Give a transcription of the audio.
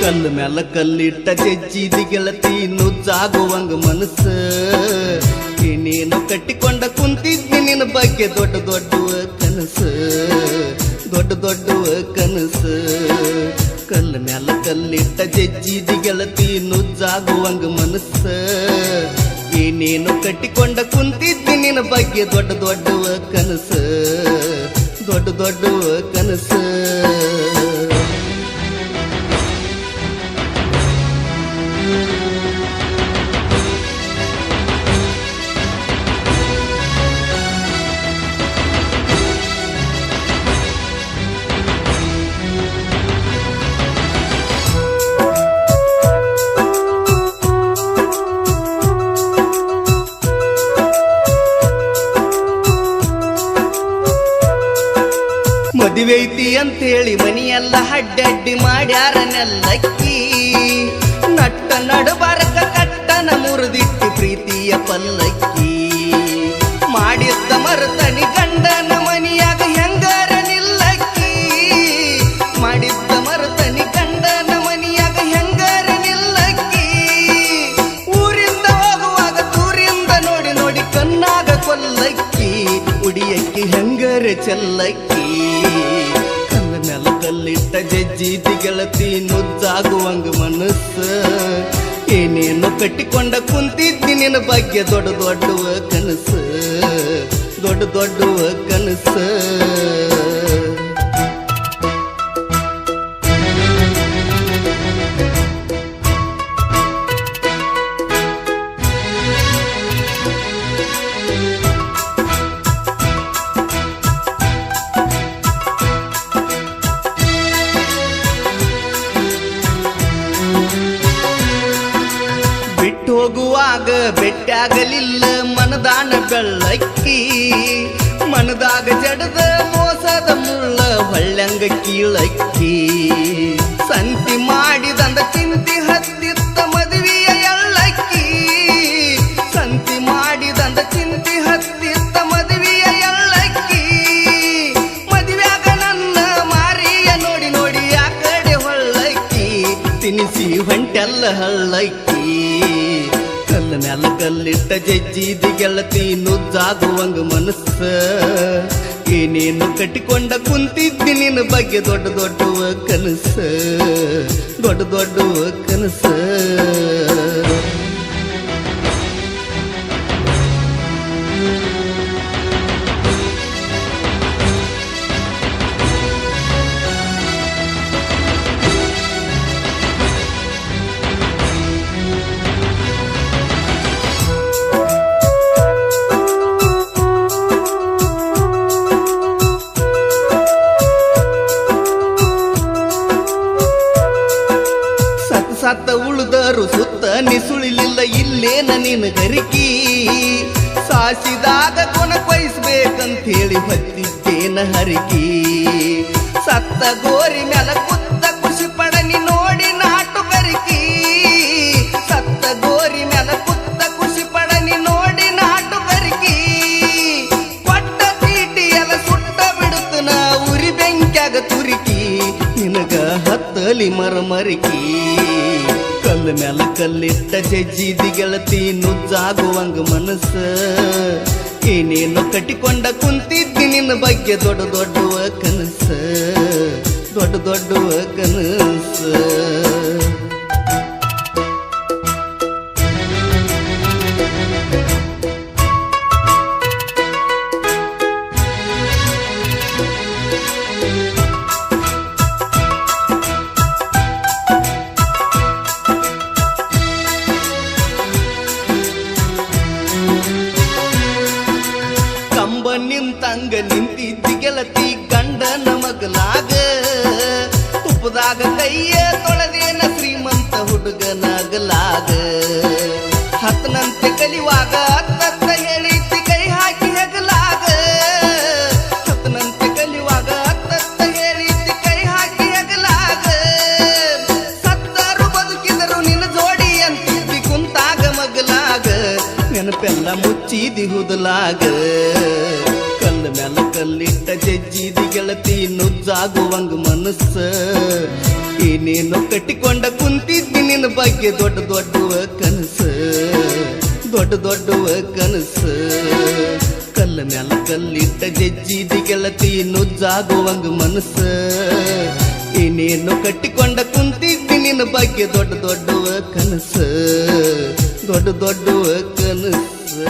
ಕಲ್ಲು ಮ್ಯಾಲ ಕಲ್ಲಿಟ್ಟ ಜಜ್ಜಿದಿ ಗೆಳತಿ ನುಜ್ಜಾಗುವಂಗ ಮನಸ್ಸ ಏನೇನು ಕಟ್ಟಿಕೊಂಡ ಕುಂತಿದ್ದಿ ನಿನ್ನ ಬಗ್ಗೆ ದೊಡ್ಡ ದೊಡ್ಡ ಕನಸು ದೊಡ್ಡ ದೊಡ್ಡ ಕನಸು ಕಲ್ಲು ಮ್ಯಾಲ ಕಲ್ಲಿಟ್ಟ ಜಜ್ಜಿದಿ ಗೆಳತಿ ನುಜ್ಜಾಗುವಂಗ ಮನಸ್ಸ ಏನೇನು ಕಟ್ಟಿಕೊಂಡ ಕುಂತಿದ್ದಿ ನಿನ್ನ ಬಗ್ಗೆ ದೊಡ್ಡ ದೊಡ್ಡ ಕನಸು ದೊಡ್ಡ ದೊಡ್ಡ ಕನಸು ಮದುವೆೈತಿ ಅಂತೇಳಿ ಮನಿಯೆಲ್ಲ ಅಡ್ಡಡ್ಡಿ ಮಾಡ್ಯಾರ ನೆಲ್ಲಕ್ಕಿ ನಟ್ಟ ನಡಬಾರಕ ಕಟ್ಟನ ಮುರಿದಿಟ್ಟು ಪ್ರೀತಿಯ ಪಲ್ಲಕ್ಕಿ ಮಾಡಿದ್ದ ಮರತನಿ ಗಂಡನ ಮನಿಯಾಗ ಹೆಂಗಾರ ನಿಲ್ಲಕ್ಕಿ ಮಾಡಿದ್ದ ಮರತನಿ ಗಂಡನ ಮನಿಯಾಗ ಹೆಂಗಾರ ನಿಲ್ಲಕ್ಕಿ ಊರಿಂದ ಹೋಗುವಾಗ ದೂರಿಂದ ನೋಡಿ ನೋಡಿ ಕಣ್ಣಾಗ ಕೊಲ್ಲಕ್ಕಿ ಉಡಿಯಕ್ಕಿ ಹೆಂಗಾರ ಚೆಲ್ಲಕ್ಕಿ ಕಲ್ಲ ಮ್ಯಾಲ ಕಲ್ಲಿಟ್ಟ ಜಜ್ಜಿದಿ ಗೆಳತಿ ನುಜ್ಜಾಗುವಂಗ ಮನಸ್ಸ ಏನೇನು ಕಟ್ಟಿಕೊಂಡ ಕುಂತಿದ್ದಿ ನಿನ್ನ ಬಗ್ಗೆ ದೊಡ್ಡ ದೊಡ್ಡ ಕನಸು ದೊಡ್ಡ ದೊಡ್ಡ ಕನಸು ಹೋಗುವಾಗ ಬೆಟ್ಟಾಗಲಿಲ್ಲ ಮನದಾನ ಬೆಳ್ಳಕ್ಕಿ ಮನದಾಗ ಜಡದ ಮೋಸದ ಮುಳ್ಳ ಹೊಳ್ಳಂಗ ಕೀಳಕ್ಕಿ ಸಂತಿ ಮಾಡಿದಂದ ಚಿಂತಿ ಹತ್ತಿತ್ತ ಮದುವೆಯ ಎಳ್ಳಕ್ಕಿ ಸಂತಿ ಮಾಡಿದಂದ ಚಿಂತಿ ಹತ್ತಿತ್ತ ಮದುವೆಯ ಎಳ್ಳಕ್ಕಿ ಮದುವೆಯಾಗ ನನ್ನ ಮಾರಿಯ ನೋಡಿ ನೋಡಿ ಆ ಕಡೆ ಹೊಳ್ಳಕ್ಕಿ ತಿನಿಸಿ ಹೊಂಟೆಲ್ಲ ಹಳ್ಳಕ್ಕಿ ಕಲ್ಲ ಮ್ಯಾಲ ಕಲ್ಲಿಟ್ಟ ಜಜ್ಜಿದಿ ಗೆಳತಿ ನುಜ್ಜಾಗುವಂಗ ಮನಸ್ಸ ಏನೇನು ಕಟ್ಟಿಕೊಂಡ ಕುಂತಿದ್ದಿ ನಿನ್ನ ಬಗ್ಗೆ ದೊಡ್ಡ ದೊಡ್ಡ ಕನಸು ದೊಡ್ಡ ದೊಡ್ಡ ಕನಸು ಸತ್ತ ಉಳಿದರು ಸುತ್ತ ನಿಸುಳಿಲಿಲ್ಲ ಇಲ್ಲೇನ ನಿನ್ನ ಗರಿಕಿ ಸಾಸಿದಾಗ ಕೊನಕೊಯ್ಸ್ಬೇಕಂತ ಹೇಳಿ ಹೊತ್ತಿದ್ದೇನ ಹರಿಕಿ ಸತ್ತ ಗೋರಿ ಮ್ಯಾಲ ಕುತ್ತ ಖುಷಿ ಪಡನಿ ನೋಡಿ ನಾಟು ಗರಿಕಿ ಸತ್ತ ಗೋರಿ ಮ್ಯಾಲ ಕುತ್ತ ಖುಷಿ ಪಡನಿ ನೋಡಿ ನಾಟು ಗರಿಕಿ ಕೊಟ್ಟ ಚೀಟಿ ಎಲ್ಲ ಸುಟ್ಟ ಬಿಡುತ್ತ ನಾ ಉರಿ ಬೆಂಕ್ಯಾಗ ತುರಿಕಿ ನಿನಗ ಹತ್ತಲಿ ಮರಮರಿಕಿ ಕಲ್ಲ ಮ್ಯಾಲ ಕಲ್ಲಿಟ್ಟ ಜಜ್ಜಿದಿ ಗೆಳತಿ ನುಜ್ಜಾಗುವಂಗ ಮನಸ್ಸ ಏನೇನು ಕಟ್ಟಿಕೊಂಡ ಕುಂತಿದ್ದಿ ನಿನ್ನ ಬಗ್ಗೆ ದೊಡ್ಡ ದೊಡ್ಡ ಕನಸು ದೊಡ್ಡ ದೊಡ್ಡ ಕನಸು ನಿಂತಂಗ ನಿಂತಿದ್ದಿ ಗೆಳತಿ ಗಂಡನ ಮಗಲಾಗ ತುಪ್ಪದಾಗ ಕೈಯ ತೊಳೆದೇನ ಶ್ರೀಮಂತ ಹುಡುಗನಾಗಲಾಗ ಹತ್ತನಂತೆ ಕಲಿವಾಗ ಹತ್ತ ಹೇಳಿದ್ದಿ ಕೈ ಹಾಕಿ ಹೆಗಲಾಗ ಹತ್ತನಂತೆ ಕಲಿವಾಗ ಹತ್ತ ಹೇಳಿದ್ದಿ ಕೈ ಹಾಕಿ ಹೆಗಲಾಗ ಸತ್ತರು ಬದುಕಿದರು ನಿನ್ನ ಜೋಡಿ ಅಂತಿದ್ದಿ ಕುಂತಾಗ ಮಗಲಾಗ ನೆನಪೆಲ್ಲ ಮುಚ್ಚಿದಿ ಹುದಲಾಗ ಕಲ್ಲ ಮ್ಯಾಲ ಕಲ್ಲಿಟ್ಟ ಜಜ್ಜಿದಿ ಗೆಳತಿ ನುಜ್ಜಾಗುವಂಗ ಮನಸ್ಸ ಏನೇನೋ ಕಟ್ಟಿಕೊಂಡ ಕುಂತಿದ್ದಿ ನಿನ್ನ ಬಗ್ಗೆ ದೊಡ್ಡ ದೊಡ್ಡವ ಕನಸು ದೊಡ್ಡ ದೊಡ್ಡವ ಕನಸು ಕಲ್ಲ ಮ್ಯಾಲ ಕಲ್ಲಿಟ್ಟ ಜಜ್ಜಿದಿ ಗೆಳತಿ ನುಜ್ಜಾಗುವಂಗ ಮನಸ್ಸು ಏನೇನೋ ಕಟ್ಟಿಕೊಂಡ ಕುಂತಿದ್ದಿ ನಿನ್ನ ಬಗ್ಗೆ ದೊಡ್ಡ ದೊಡ್ಡವ ಕನಸು ದೊಡ್ಡ ದೊಡ್ಡವ ಕನಸು